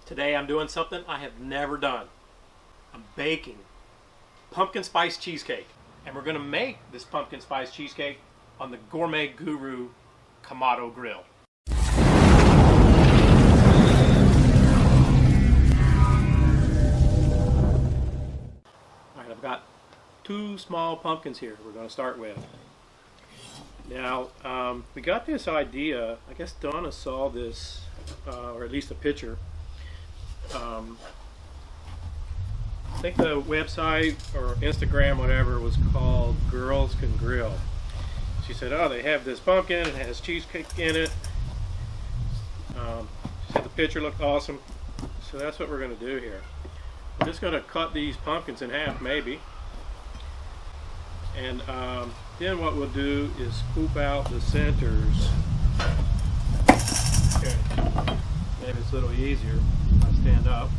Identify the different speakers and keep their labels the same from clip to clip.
Speaker 1: Today I'm doing something I have never done. I'm baking pumpkin spice cheesecake. And we're going to make this pumpkin spice cheesecake on the Gourmet Guru Kamado grill. Alright, I've got 2 small pumpkins here we're going to start with. Now, we got this idea, I guess Donna saw this, or at least a picture. I think the website or Instagram, whatever, was called Girls Can Grill. She said, oh, they have this pumpkin, it has cheesecake in it. She said the picture looked awesome. So that's what we're going to do here. We're just going to cut these pumpkins in half, maybe. And then what we'll do is scoop out the centers. Okay. Maybe it's a little easier if I stand up.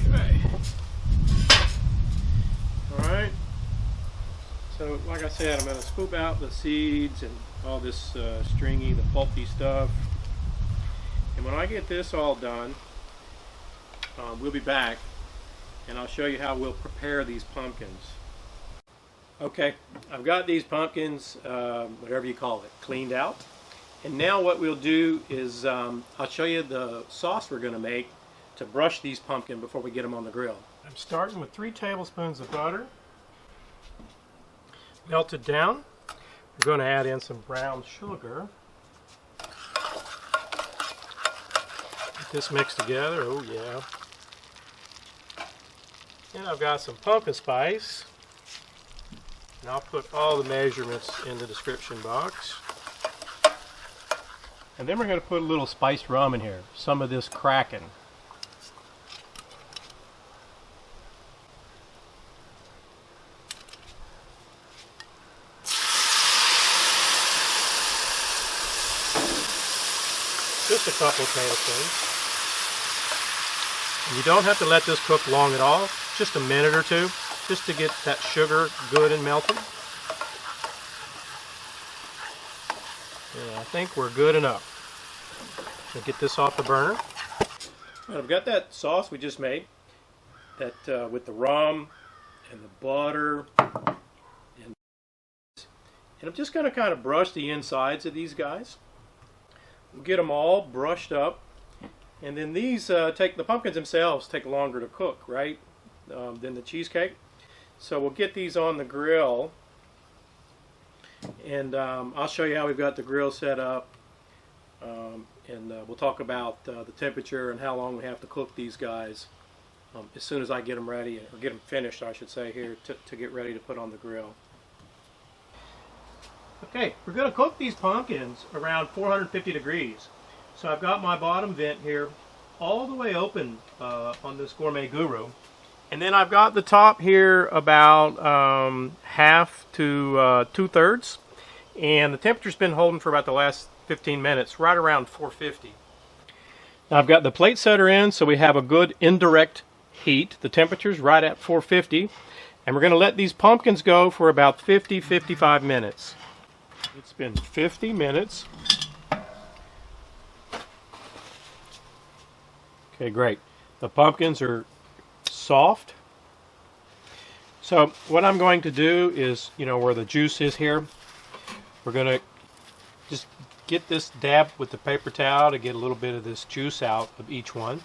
Speaker 1: Okay. Alright. So, like I said, I'm going to scoop out the seeds and all this stringy, the pulpy stuff. And when I get this all done, we'll be back and I'll show you how we'll prepare these pumpkins. Okay, I've got these pumpkins, whatever you call it, cleaned out. And now what we'll do is I'll show you the sauce we're going to make to brush these pumpkins before we get them on the grill. I'm starting with 3 tablespoons of butter. Melted down. We're going to add in some brown sugar. Get this mixed together. Oh yeah. And I've got some pumpkin spice. And I'll put all the measurements in the description box. And then we're going to put a little spiced rum in here. Some of this Kraken. Just a couple of tablespoons. You don't have to let this cook long at all, just a minute or two, just to get that sugar good and melted. Yeah, I think we're good enough. So get this off the burner. Right, I've got that sauce we just made, that with the rum and the butter, and I'm just going to kind of brush the insides of these guys. We'll get them all brushed up, and then these the pumpkins themselves take longer to cook, right, than the cheesecake. So we'll get these on the grill, and I'll show you how we've got the grill set up, and we'll talk about the temperature and how long we have to cook these guys as soon as I get them ready, or get them finished, I should say, here to get ready to put on the grill. Okay, we're going to cook these pumpkins around 450 degrees. So I've got my bottom vent here all the way open on this Gourmet Guru. And then I've got the top here about half to 2/3. And the temperature's been holding for about the last 15 minutes, right around 450. Now I've got the plate setter in, so we have a good indirect heat. The temperature's right at 450. And we're going to let these pumpkins go for about 50-55 minutes. It's been 50 minutes. Okay, great. The pumpkins are soft. So what I'm going to do is, you know, where the juice is here, we're going to just get this dab with the paper towel to get a little bit of this juice out of each one.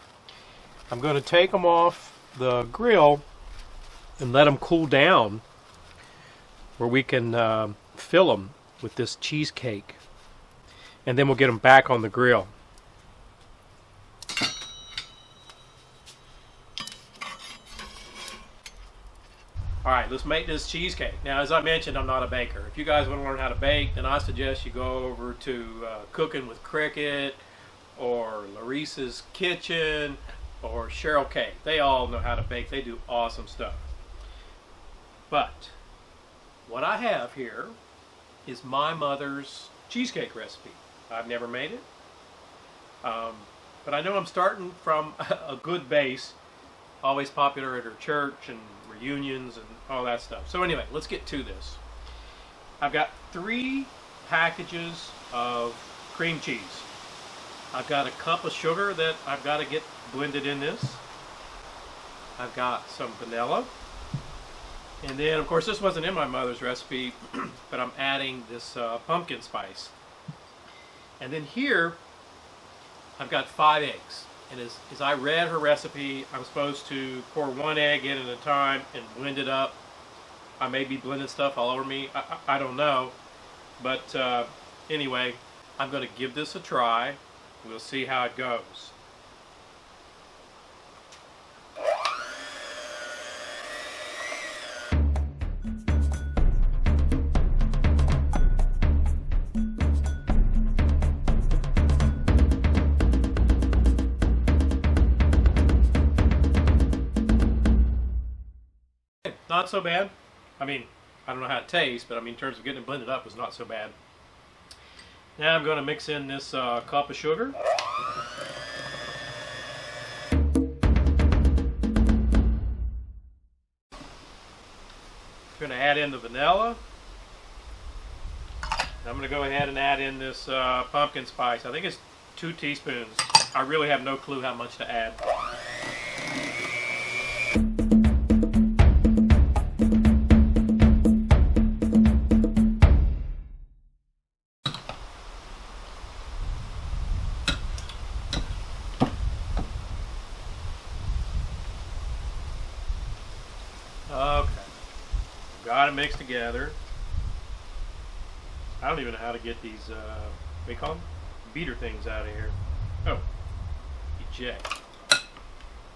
Speaker 1: I'm going to take them off the grill and let them cool down where we can fill them with this cheesecake, and then we'll get them back on the grill. Alright, let's make this cheesecake. Now, as I mentioned, I'm not a baker. If you guys want to learn how to bake, then I suggest you go over to Cooking with Cricket, or Larissa's Kitchen, or Cheryl K. They all know how to bake. They do awesome stuff. But what I have here is my mother's cheesecake recipe. I've never made it, but I know I'm starting from a good base always popular at her church and reunions and all that stuff. So anyway, let's get to this. I've got 3 packages of cream cheese. I've got a cup of sugar that I've got to get blended in this. I've got some vanilla. And then, of course, this wasn't in my mother's recipe, but I'm adding this pumpkin spice. And then here, I've got 5 eggs. And as I read her recipe, I'm supposed to pour 1 egg in at a time and blend it up. I may be blending stuff all over me. I don't know. But anyway, I'm going to give this a try. We'll see how it goes. Not so bad. I mean, I don't know how it tastes, but I mean, in terms of getting it blended up, it was not so bad. Now I'm going to mix in this cup of sugar. I'm going to add in the vanilla. I'm going to go ahead and add in this pumpkin spice. I think it's 2 teaspoons. I really have no clue how much to add. Okay, got it mixed together. I don't even know how to get these, what do you call them? Beater things out of here. Oh, eject.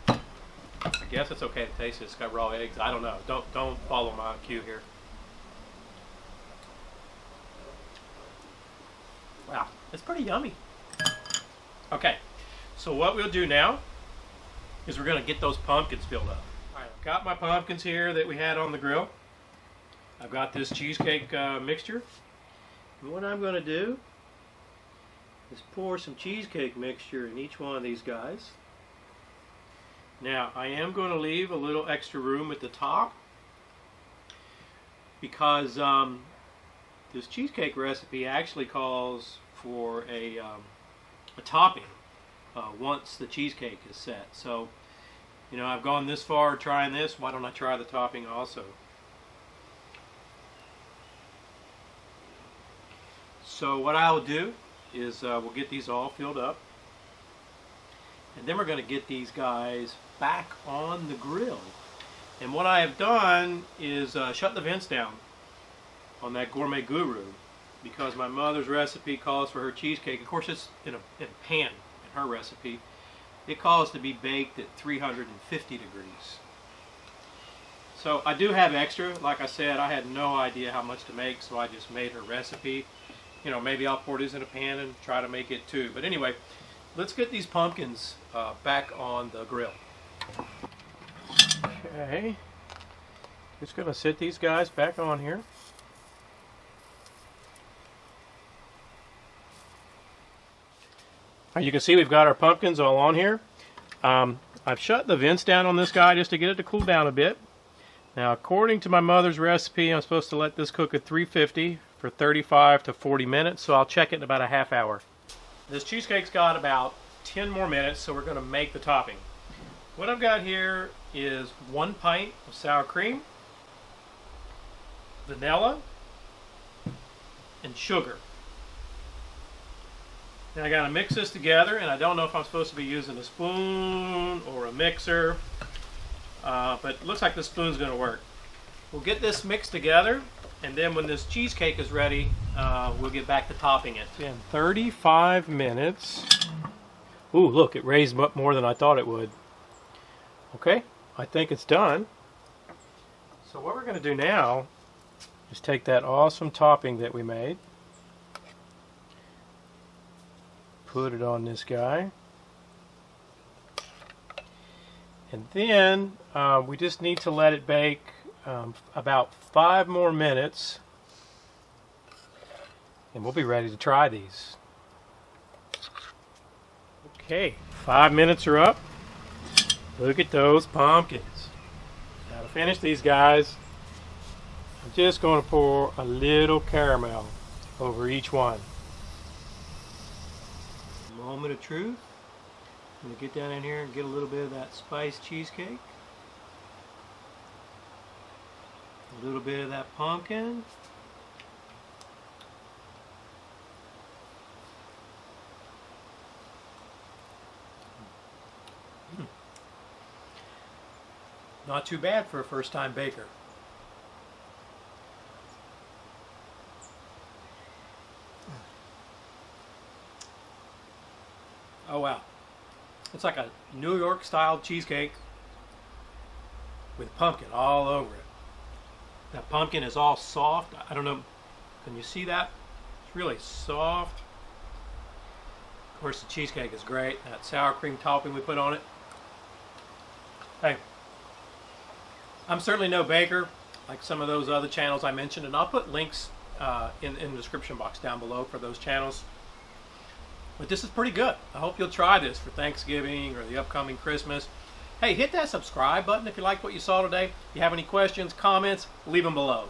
Speaker 1: I guess it's okay to taste it. It's got raw eggs. I don't know. Don't follow my cue here. Wow, it's pretty yummy. Okay, so what we'll do now is we're going to get those pumpkins filled up. I've got my pumpkins here that we had on the grill. I've got this cheesecake mixture. And what I'm going to do is pour some cheesecake mixture in each one of these guys. Now, I am going to leave a little extra room at the top because this cheesecake recipe actually calls for a topping once the cheesecake is set. So, you know, I've gone this far trying this, why don't I try the topping also? So what I'll do is we'll get these all filled up, and then we're going to get these guys back on the grill. And what I have done is shut the vents down on that Gourmet Guru because my mother's recipe calls for her cheesecake. Of course, it's in a pan in her recipe. It calls to be baked at 350 degrees. So I do have extra. Like I said, I had no idea how much to make, so I just made her recipe. You know, maybe I'll pour this in a pan and try to make it too. But anyway, let's get these pumpkins back on the grill. Okay, just gonna sit these guys back on here. You can see we've got our pumpkins all on here. I've shut the vents down on this guy just to get it to cool down a bit. Now, according to my mother's recipe, I'm supposed to let this cook at 350 for 35 to 40 minutes, so I'll check it in about a half hour. This cheesecake's got about 10 more minutes, so we're going to make the topping. What I've got here is 1 pint of sour cream, vanilla, and sugar. Now I got to mix this together, and I don't know if I'm supposed to be using a spoon or a mixer, but it looks like the spoon's going to work. We'll get this mixed together, and then when this cheesecake is ready, we'll get back to topping it. In 35 minutes. Ooh, look, it raised up more than I thought it would. Okay, I think it's done. So what we're going to do now is take that awesome topping that we made, put it on this guy, and then we just need to let it bake about 5 more minutes, and we'll be ready to try these. Okay, 5 minutes are up. Look at those pumpkins. Now to finish these guys, I'm just going to pour a little caramel over each one. Moment of truth. I'm going to get down in here and get a little bit of that spiced cheesecake. A little bit of that pumpkin. Not too bad for a first-time baker. Oh wow. It's like a New York style cheesecake with pumpkin all over it. That pumpkin is all soft. I don't know, can you see that? It's really soft. Of course the cheesecake is great. That sour cream topping we put on it. Hey, I'm certainly no baker like some of those other channels I mentioned, and I'll put links in the description box down below for those channels. But this is pretty good. I hope you'll try this for Thanksgiving or the upcoming Christmas. Hey, hit that subscribe button if you liked what you saw today. If you have any questions, comments, leave them below.